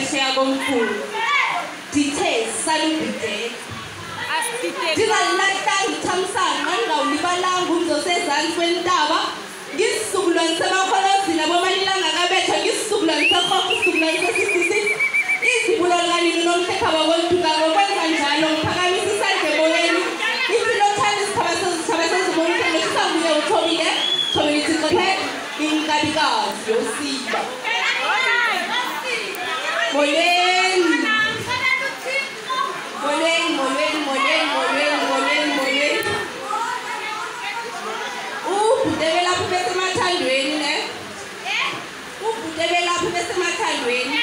phesheya komkhulu dithe salubhideka ndingalilahlanga ithamsanqa ndingawulibalanga umzosezantsi kwentaba ngisizukulwane semakholozini abomalilanga kabetha ngisizukulwane sekhokho isizukulwane sesisisi izibulalo kanini nomhlekha bakolduka ngokwenza njalo ngiphakamisa isandla emoyeni impilo othanda isithaba sezibona uthando sisanguye uthobile thobile ithixophe inkabikazi yosiba molweni ubhute lapho besemathandweni ne ubhute lapho besemathandweni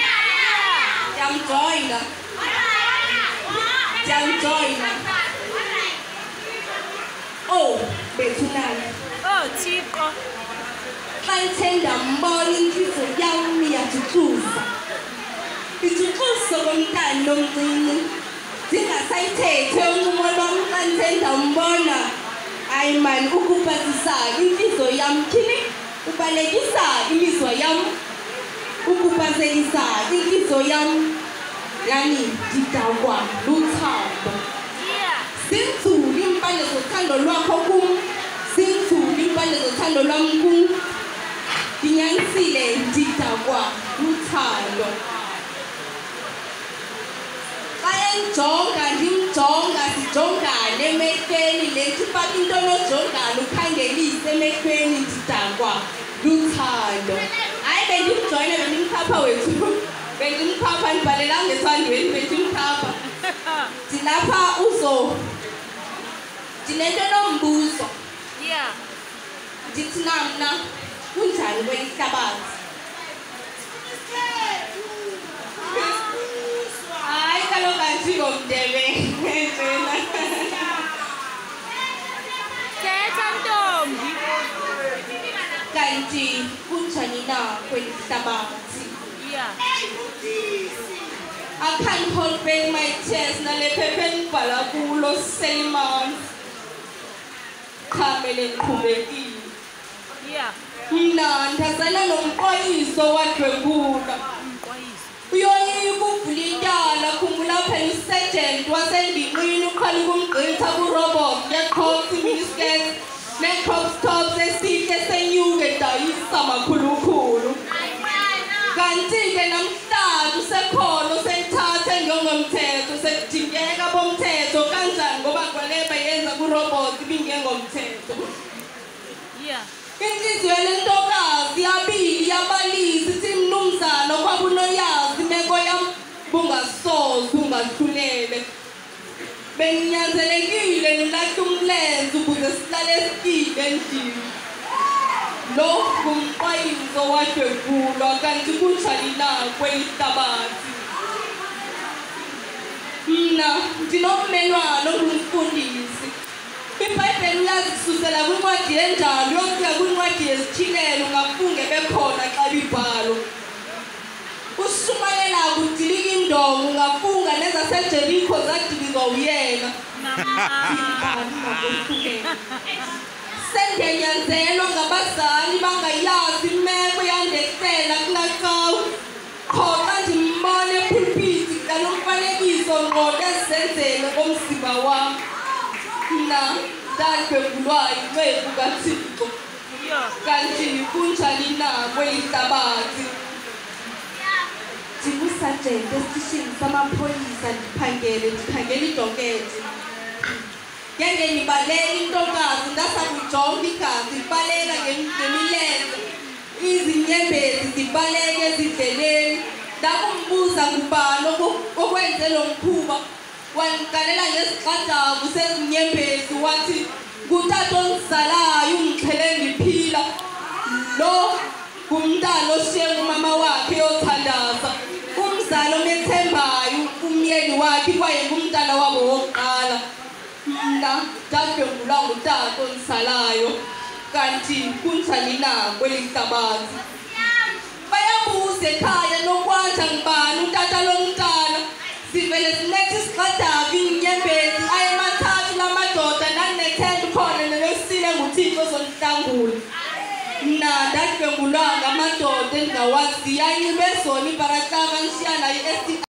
ndiyamjoyina oh bethunani oh Thixo xa ndithe ndambona intliziyo yam iyajuxuza ijuxuzo komntana omncinci ndingasayithethe uncumo lwam xa ndithe ndambona hayi mani ukupasisa intliziyo yam tyhini ubalekisa imizwa yam ukupaselisa intliziyo yam yani ndidakwa luthando zinzulu iimpande zothando lwakho kum zinzulu iimpande zothando lwam kum ndinyanisile ndidakwa luthando xa endijonga ndimjonga sijongane emehlweni le nto ufaka into nojongana ukhangelise emehlweni ndidakwa luthando hayi bendimjoyine bendimkhapha wethu bendimkhapha ndibhalelanga esandweni bendimkhapha ndilapha ndinento nombuzo ndithi namna kunjani kweli hlabathi hayi kaloku andingo mndebele thetha ntombi kanti kunjani na kweli hlabathi I can't hold back my tears nale phepha endibhala kulo Selimani khamele ndiqhubekile mna ndazana nomqwayiso wadlwengula uyoyika uvula ityala khumbula phela usejenti wasendinqini uqala ukumgqitha kurobot ngeqhops iminisketi nee-crops tops esihle senyuke dayisa makhulukhulu kanti-ke namhlanje usekhona usenthathe ngengomthetho sekudingeka bomthetho kanjani ngoba kwaleba yenza kurobot ibingengomthetho inhliziyo lentokazi yabili yabalisa ithi mnumzana okwaba unoyazi imeko yam bungasoze ungahlulele benginyanzelekile nilahle umlenze ukuze sihlale sikile endlini lo ngumqwayiso wadlwengulwa kanti kunjani na kweli hlabathi mna ndinommelwane ongumfundisi iBhayibheli uyazisusela kwincwadi yenjalo uyofika kwincwadi yesitshilelo ungafunge bekhona xa bibhalo ushumayela kudilika indongo ungafunga nezasejerikho zadilizwa uyena sendiyanyanzelwa ngabazali bangayazi imeko yandehlela kulaqawu qho xa ndimbona epulpiti ngalo mfanekiso ngqondo ezenzele komzimba wam mna ndadlwengulwa yinceku kaThixo kanti kunjani na kweli hlabathi ndingusajenti esitishini samapholisa ndikhangela idoketi ngenge ndibalela intokazi ndasakujonga igazi libaleka ngemilenze izinyembezi zibaleka ezindleleni ndakumbuza ngubani okwenze lo mkhuba wandigalela ngesiqadavu sezinyembezi wathi ngutata ondizalayo ungixhele ndiphila lo ngumntana oshiye ngumama wakhe yothandaza umzali omethembayo umyeni wakhe kwaye ngumntana wabo wokuqala mna ndadlwengulwa ngutata ondizalayo kanti kunjani na kweli hlabathi bayabuza ekhaya nokwanja ngibani utata lomntana sivele sinethi isiqadavu inyembezi ayemathathu lamadoda nanethenda khona nelesine nguThixo zonihlangula mna ndadlwengulwa ngamadoda endingawaziyo anxibe zona ibharataka nishiyana ihlala i-STI